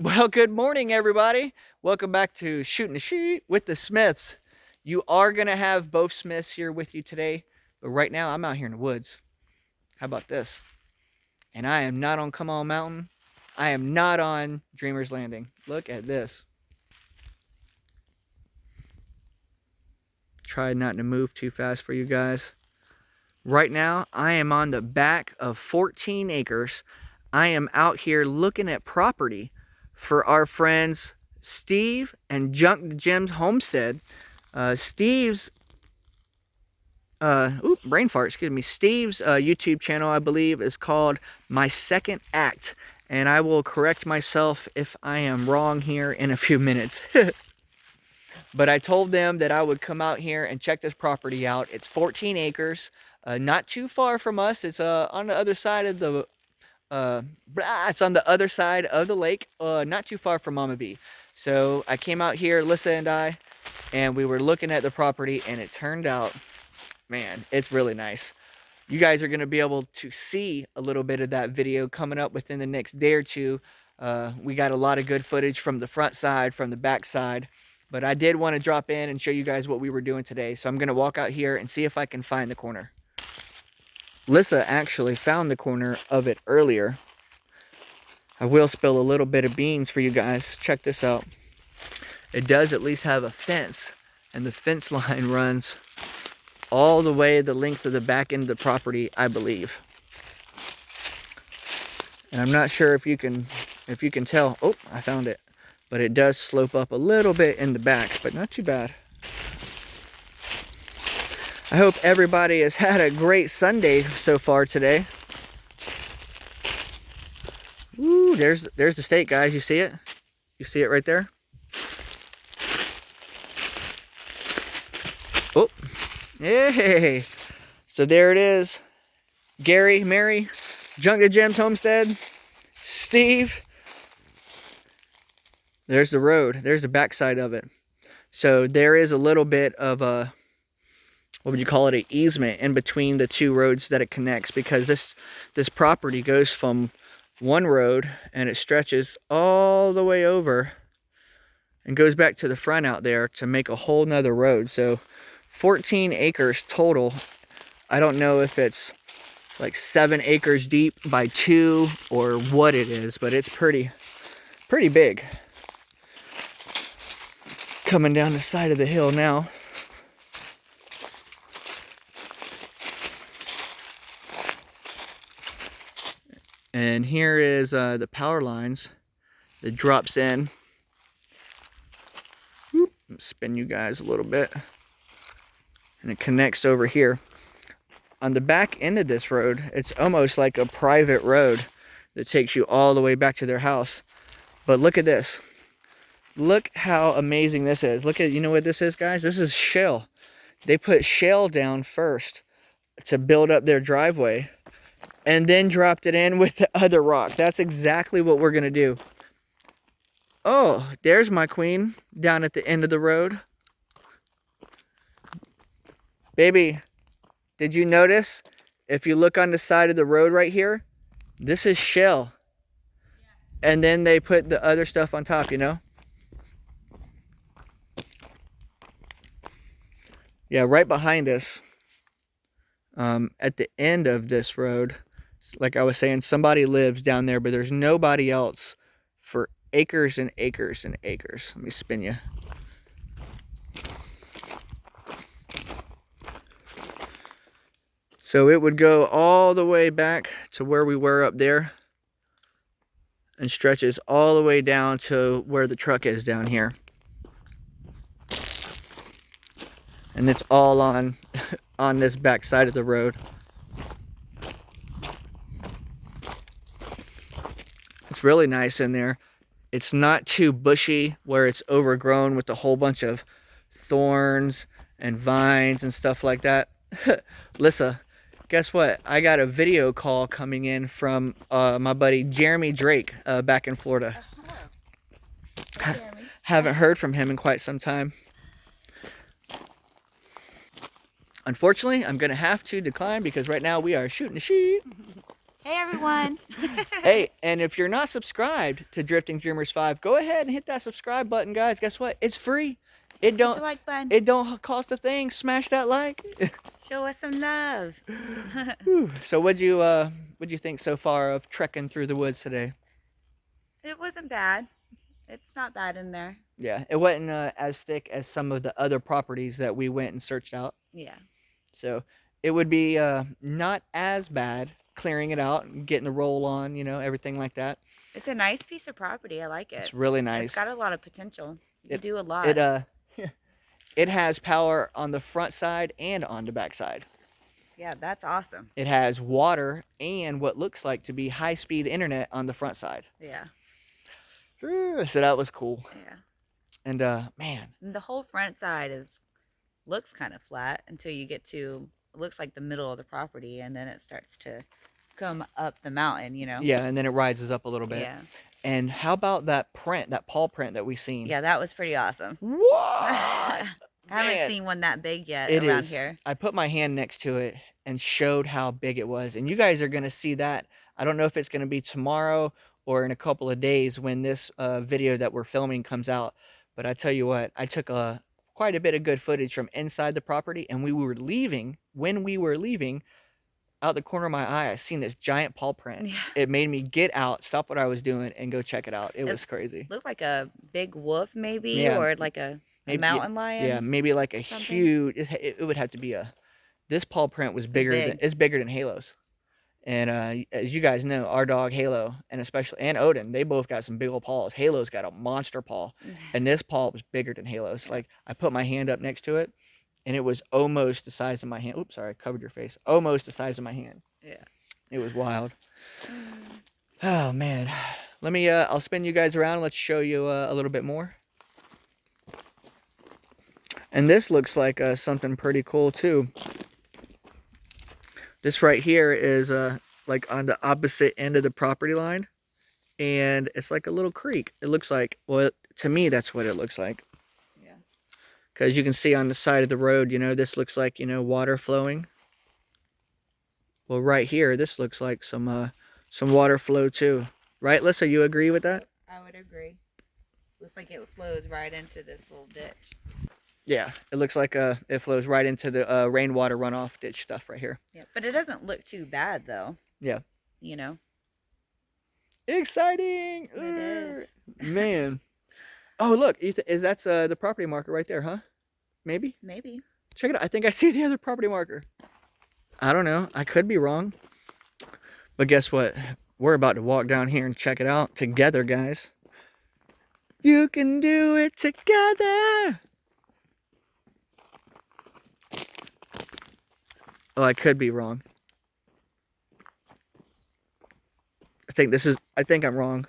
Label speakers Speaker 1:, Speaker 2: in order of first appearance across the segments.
Speaker 1: Well, good morning, everybody. Welcome back to Shooting the Sheet with the Smiths. You are going to have both Smiths here with you today, but right now I'm out here in the woods. How about this? And I am not on Come On Mountain. I am not on Dreamer's Landing. Look at this. Try not to move too fast for you guys. Right now, I am on the back of 14 acres. I am out here looking at property for our friends Steve and Junk Jim's homestead. Steve's brain fart, excuse me. Steve's YouTube channel, I believe, is called My Second Act, and I will correct myself if I am wrong here in a few minutes. But I told them that I would come out here and check this property out. It's 14 acres, not too far from us. It's on the other side of the it's on the other side of the lake, not too far from Mama B. So I came out here, Lissa and I, and we were looking at the property, and it turned out, man, it's really nice. You guys are going to be able to see a little bit of that video coming up within the next day or two. We got a lot of good footage from the front side, from the back side, but I did want to drop in and show you guys what we were doing today. So I'm going to walk out here and see if I can find the corner. Lissa actually found the corner of it earlier. I will spill a little bit of beans for you guys. Check this out. It does at least have a fence, and the fence line runs all the way the length of the back end of the property, I believe. And I'm not sure if you can tell. Oh, I found it. But it does slope up a little bit in the back, but not too bad. I hope everybody has had a great Sunday so far today. Ooh, there's the steak, guys. You see it? You see it right there? Oh, yay! So there it is. Gary, Mary, Junk to Jim's homestead, Steve. There's the road. There's the backside of it. So there is a little bit of a, what would you call it, an easement in between the two roads that it connects, because this property goes from one road and it stretches all the way over and goes back to the front out there to make a whole nother road. So 14 acres total. I don't know if it's like 7 acres deep by 2 or what it is, but it's pretty big. Coming down the side of the hill now. And here is the power lines that drops in. Whoop, spin you guys a little bit. And it connects over here. On the back end of this road, it's almost like a private road that takes you all the way back to their house. But look at this. Look how amazing this is. Look at, you know what this is, guys? This is shale. They put shale down first to build up their driveway, and then dropped it in with the other rock. That's exactly what we're gonna do. Oh, there's my queen down at the end of the road. Baby, did you notice? If you look on the side of the road right here, this is shale. Yeah. And then they put the other stuff on top, you know? Yeah, right behind us, at the end of this road, like I was saying, somebody lives down there, but there's nobody else for acres and acres and acres. Let me spin you. So it would go all the way back to where we were up there and stretches all the way down to where the truck is down here. And it's all on this back side of the road. It's really nice in there. It's not too bushy where it's overgrown with a whole bunch of thorns and vines and stuff like that. Lissa, guess what? I got a video call coming in from my buddy Jeremy Drake back in Florida. Hi, Jeremy. Haven't heard from him in quite some time. Unfortunately, I'm going to have to decline because right now we are shooting the sheep.
Speaker 2: Hey everyone.
Speaker 1: Hey, and if you're not subscribed to Drifting Dreamers 5, go ahead and hit that subscribe button, guys. Guess what? It's free.
Speaker 2: Hit the like button.
Speaker 1: It don't cost a thing. Smash that like.
Speaker 2: Show us some love.
Speaker 1: So what'd you think so far of trekking through the woods today?
Speaker 2: It wasn't bad. It's not bad in there.
Speaker 1: Yeah, it wasn't as thick as some of the other properties that we went and searched out.
Speaker 2: Yeah.
Speaker 1: So it would be not as bad clearing it out and getting the roll on, you know, everything like that.
Speaker 2: It's a nice piece of property. I like it.
Speaker 1: It's really nice.
Speaker 2: It's got a lot of potential. You can do a lot.
Speaker 1: It has power on the front side and on the back side.
Speaker 2: Yeah, that's awesome.
Speaker 1: It has water and what looks like to be high-speed internet on the front side.
Speaker 2: Yeah.
Speaker 1: So that was cool.
Speaker 2: Yeah.
Speaker 1: And man,
Speaker 2: and the whole front side looks kind of flat until you get to, it looks like the middle of the property, and then it starts to come up the mountain, you know.
Speaker 1: Yeah, and then it rises up a little bit.
Speaker 2: Yeah.
Speaker 1: And how about that print, that paw print that we seen?
Speaker 2: Yeah, that was pretty awesome.
Speaker 1: What?
Speaker 2: I haven't seen one that big yet around here.
Speaker 1: I put my hand next to it and showed how big it was. And you guys are going to see that. I don't know if it's going to be tomorrow or in a couple of days when this video that we're filming comes out. But I tell you what, I took quite a bit of good footage from inside the property. And when we were leaving, out the corner of my eye, I seen this giant paw print. Yeah. It made me get out, stop what I was doing, and go check it out. It was crazy.
Speaker 2: Looked like a big wolf maybe, or like a mountain lion.
Speaker 1: Yeah, maybe like a huge, it would have to be this paw print was bigger it's bigger than Halo's. And as you guys know, our dog Halo, and Odin, they both got some big old paws. Halo's got a monster paw, and this paw was bigger than Halo's. Yeah. Like, I put my hand up next to it, and it was almost the size of my hand. Oops, sorry, I covered your face. Almost the size of my hand.
Speaker 2: Yeah.
Speaker 1: It was wild. Oh, man. Let me, I'll spin you guys around. Let's show you a little bit more. And this looks like something pretty cool, too. This right here is like on the opposite end of the property line. And it's like a little creek. It looks like, well, to me, that's what it looks like. Because you can see on the side of the road, you know, this looks like, you know, water flowing. Well, right here, this looks like some water flow too. Right, Lissa, you agree with that?
Speaker 2: I would agree. Looks like it flows right into this little ditch.
Speaker 1: Yeah, it looks like it flows right into the rainwater runoff ditch stuff right here.
Speaker 2: Yeah, but it doesn't look too bad though.
Speaker 1: Yeah.
Speaker 2: You know.
Speaker 1: Exciting!
Speaker 2: It is.
Speaker 1: Man. Oh, look, that's the property marker right there, huh? Maybe?
Speaker 2: Maybe.
Speaker 1: Check it out. I think I see the other property marker. I don't know. I could be wrong. But guess what? We're about to walk down here and check it out together, guys. You can do it together. Oh, I could be wrong. I think I'm wrong.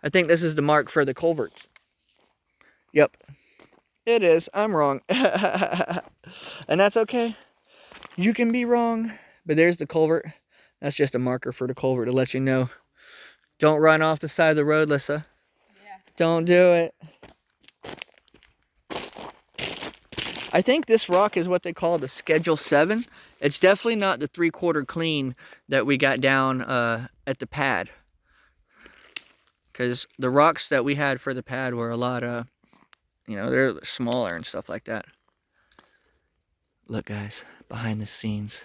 Speaker 1: I think this is the mark for the culvert. Yep, it is. I'm wrong. And that's okay. You can be wrong. But there's the culvert. That's just a marker for the culvert to let you know. Don't run off the side of the road, Lissa. Yeah. Don't do it. I think this rock is what they call the Schedule 7. It's definitely not the 3/4 clean that we got down at the pad. Because the rocks that we had for the pad were a lot you know, they're smaller and stuff like that. Look, guys, behind the scenes.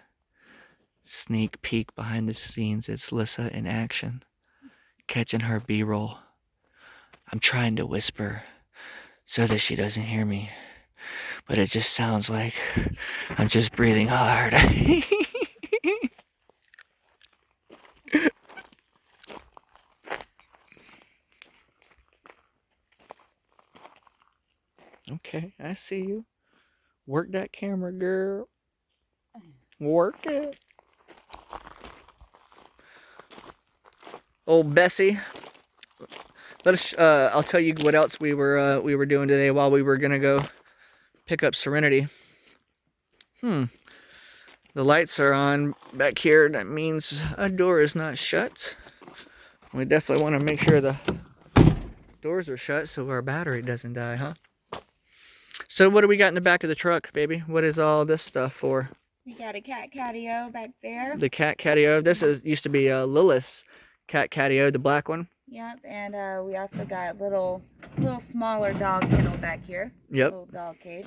Speaker 1: Sneak peek behind the scenes. It's Lissa in action. Catching her B-roll. I'm trying to whisper so that she doesn't hear me. But it just sounds like I'm just breathing hard. Okay, I see you. Work that camera, girl. Work it. Old Bessie. I'll tell you what else we were doing today while we were gonna go pick up Serenity. The lights are on back here. That means a door is not shut. We definitely want to make sure the doors are shut so our battery doesn't die, huh? So what do we got in the back of the truck, baby? What is all this stuff for?
Speaker 2: We got a cat catio back there.
Speaker 1: The cat catio. This used to be Lilith's cat catio, the black one.
Speaker 2: Yep, and we also got a little smaller dog kennel back here.
Speaker 1: Yep.
Speaker 2: Little dog cage.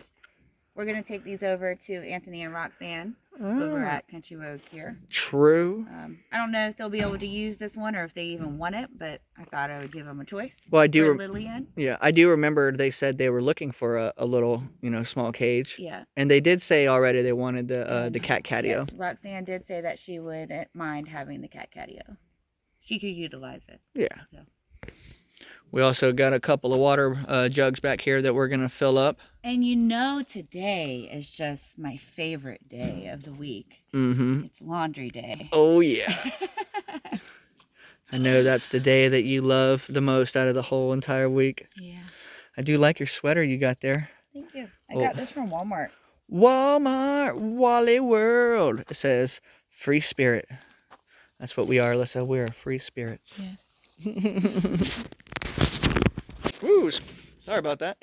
Speaker 2: We're gonna take these over to Anthony and Roxanne over at Country Road here.
Speaker 1: True.
Speaker 2: I don't know if they'll be able to use this one or if they even want it, but I thought I would give them a choice.
Speaker 1: Well, I do.
Speaker 2: Lillian.
Speaker 1: Yeah, I do remember they said they were looking for a little, small cage.
Speaker 2: Yeah.
Speaker 1: And they did say already they wanted the cat catio.
Speaker 2: Yes, Roxanne did say that she wouldn't mind having the cat catio. She could utilize it.
Speaker 1: Yeah.
Speaker 2: So.
Speaker 1: We also got a couple of water jugs back here that we're gonna fill up.
Speaker 2: And today is just my favorite day of the week.
Speaker 1: Mm-hmm.
Speaker 2: It's laundry day.
Speaker 1: Oh yeah. I know that's the day that you love the most out of the whole entire week.
Speaker 2: Yeah.
Speaker 1: I do like your sweater you got there.
Speaker 2: Thank you. I got this from Walmart.
Speaker 1: Walmart, Wally World. It says free spirit. That's what we are, Alyssa. We're free spirits.
Speaker 2: Yes.
Speaker 1: Woo, sorry about that.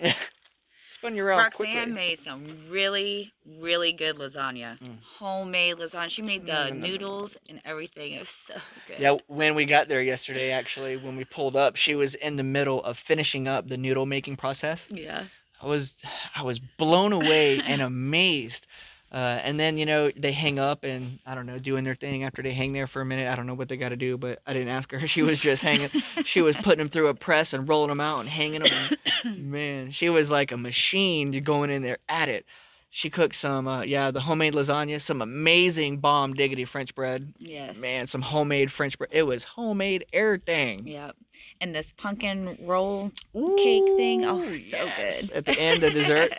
Speaker 1: Spun you around quickly.
Speaker 2: Roxanne made some really, really good lasagna. Homemade lasagna. She made the noodles and everything. It was so good.
Speaker 1: Yeah, when we got there yesterday, actually, when we pulled up, she was in the middle of finishing up the noodle making process.
Speaker 2: Yeah.
Speaker 1: I was blown away and amazed. And then, they hang up and, I don't know, doing their thing after they hang there for a minute. I don't know what they got to do, but I didn't ask her. She was just hanging. She was putting them through a press and rolling them out and hanging them. And, man, she was like a machine going in there at it. She cooked some, the homemade lasagna, some amazing bomb diggity French bread.
Speaker 2: Yes.
Speaker 1: Man, some homemade French bread. It was homemade everything.
Speaker 2: Yep. And this pumpkin roll cake thing. Oh, so good.
Speaker 1: At the end, the dessert.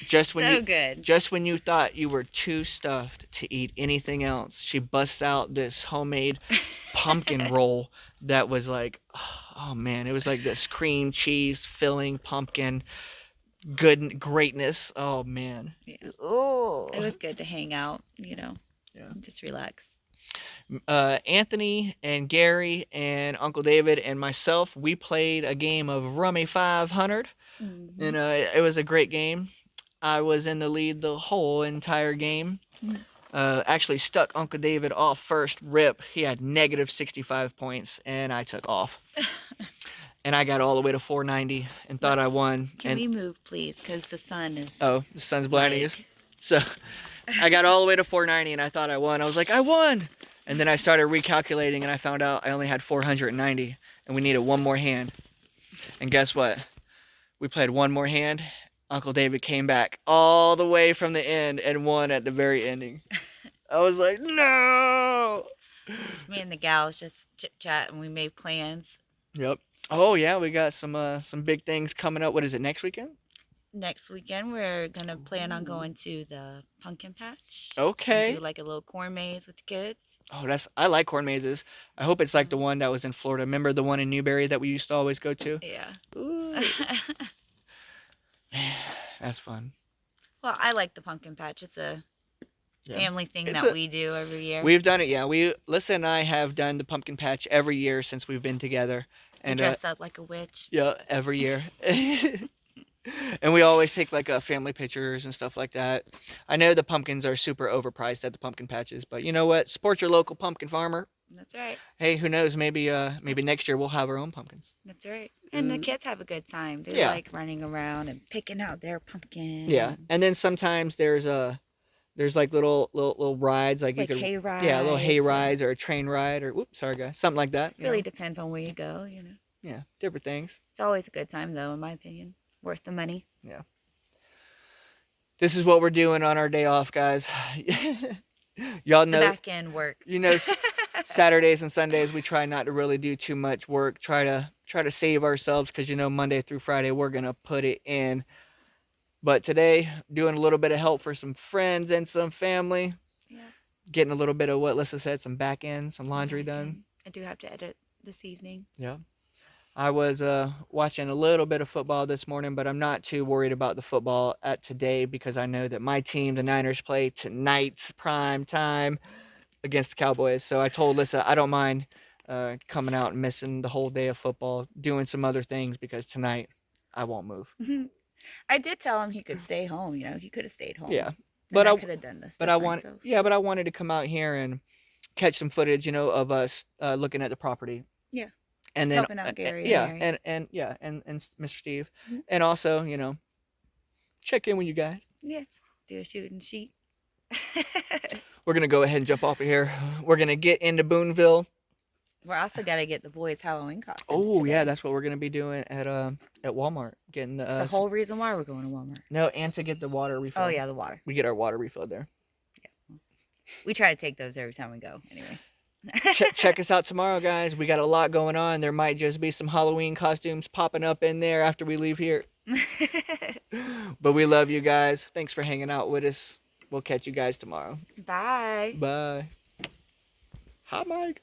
Speaker 1: Just when you thought you were too stuffed to eat anything else, she busts out this homemade pumpkin roll that was like, oh man, it was like this cream cheese filling pumpkin greatness. Oh man.
Speaker 2: Yeah.
Speaker 1: Oh.
Speaker 2: It was good to hang out, Yeah. Just relax.
Speaker 1: Anthony and Gary and Uncle David and myself, we played a game of Rummy 500. Mm-hmm. And it was a great game. I was in the lead the whole entire game. Actually stuck Uncle David off first rip. He had negative 65 points, and I took off. And I got all the way to 490 and thought I won.
Speaker 2: Can we move, please? Because the sun is...
Speaker 1: Oh, the sun's blinding us. So I got all the way to 490, and I thought I won. I was like, I won! And then I started recalculating, and I found out I only had 490, and we needed one more hand. And guess what? We played one more hand. Uncle David came back all the way from the end and won at the very ending. I was like, no!
Speaker 2: Me and the gals just chit-chat, and we made plans.
Speaker 1: Yep. Oh, yeah, we got some big things coming up. What is it, next weekend?
Speaker 2: Next weekend, we're going to plan on going to the pumpkin patch.
Speaker 1: Okay.
Speaker 2: Do like a little corn maze with the kids.
Speaker 1: Oh, I like corn mazes. I hope it's like the one that was in Florida. Remember the one in Newberry that we used to always go to?
Speaker 2: Yeah.
Speaker 1: Ooh. That's fun.
Speaker 2: Well, I like the pumpkin patch. It's a family thing that we do every year.
Speaker 1: We've done it, yeah. Alyssa and I have done the pumpkin patch every year since we've been together. And
Speaker 2: dress up like a witch.
Speaker 1: Yeah, every year. And we always take like family pictures and stuff like that. I know the pumpkins are super overpriced at the pumpkin patches, but you know what? Support your local pumpkin farmer.
Speaker 2: That's right.
Speaker 1: Hey, who knows? Maybe next year we'll have our own pumpkins.
Speaker 2: That's right. And the kids have a good time. They like running around and picking out their pumpkin.
Speaker 1: Yeah, and then sometimes there's like little rides like you could
Speaker 2: hay rides.
Speaker 1: Yeah, little hay rides or a train ride or sorry guys, something like that.
Speaker 2: Really depends on where you go,
Speaker 1: Yeah, different things.
Speaker 2: It's always a good time though, in my opinion. Worth the money.
Speaker 1: Yeah. This is what we're doing on our day off, guys. Y'all know.
Speaker 2: The back end work.
Speaker 1: Saturdays and Sundays we try not to really do too much work. Try to save ourselves because Monday through Friday we're gonna put it in. But today, doing a little bit of help for some friends and some family. Yeah. Getting a little bit of what Lissa said, some back end, some laundry done.
Speaker 2: I do have to edit this evening.
Speaker 1: Yeah. I was watching a little bit of football this morning, but I'm not too worried about the football at today because I know that my team, the Niners, play tonight, prime time, against the Cowboys. So I told Lissa I don't mind coming out and missing the whole day of football, doing some other things because tonight I won't move.
Speaker 2: I did tell him he could stay home. He could have stayed home.
Speaker 1: Yeah. But
Speaker 2: I could have done this stuff myself.
Speaker 1: Yeah, but I wanted to come out here and catch some footage, you know, of us looking at the property.
Speaker 2: Yeah.
Speaker 1: And then
Speaker 2: helping out Gary
Speaker 1: yeah,
Speaker 2: and Mary.
Speaker 1: and Mr. Steve,
Speaker 2: Mhm.
Speaker 1: and also, you know, check in with you guys.
Speaker 2: Yeah. Do a shooting sheet.
Speaker 1: We're gonna go ahead and jump off of here. We're gonna get into Boonville.
Speaker 2: We're also gotta get the boys' Halloween costumes.
Speaker 1: Oh
Speaker 2: today.
Speaker 1: yeah, that's what we're gonna be doing at Walmart. Getting the
Speaker 2: That's the whole reason why we're going to Walmart.
Speaker 1: no, and to get the water refill.
Speaker 2: Oh yeah, the water.
Speaker 1: We get our water refilled there.
Speaker 2: Yeah. We try to take those every time we go, anyways.
Speaker 1: Check us out tomorrow, guys. We got a lot going on. There might just be some Halloween costumes popping up in there after we leave here. But we love you guys. Thanks for hanging out with us. We'll catch you guys tomorrow.
Speaker 2: Bye.
Speaker 1: Bye. Hi, Mike.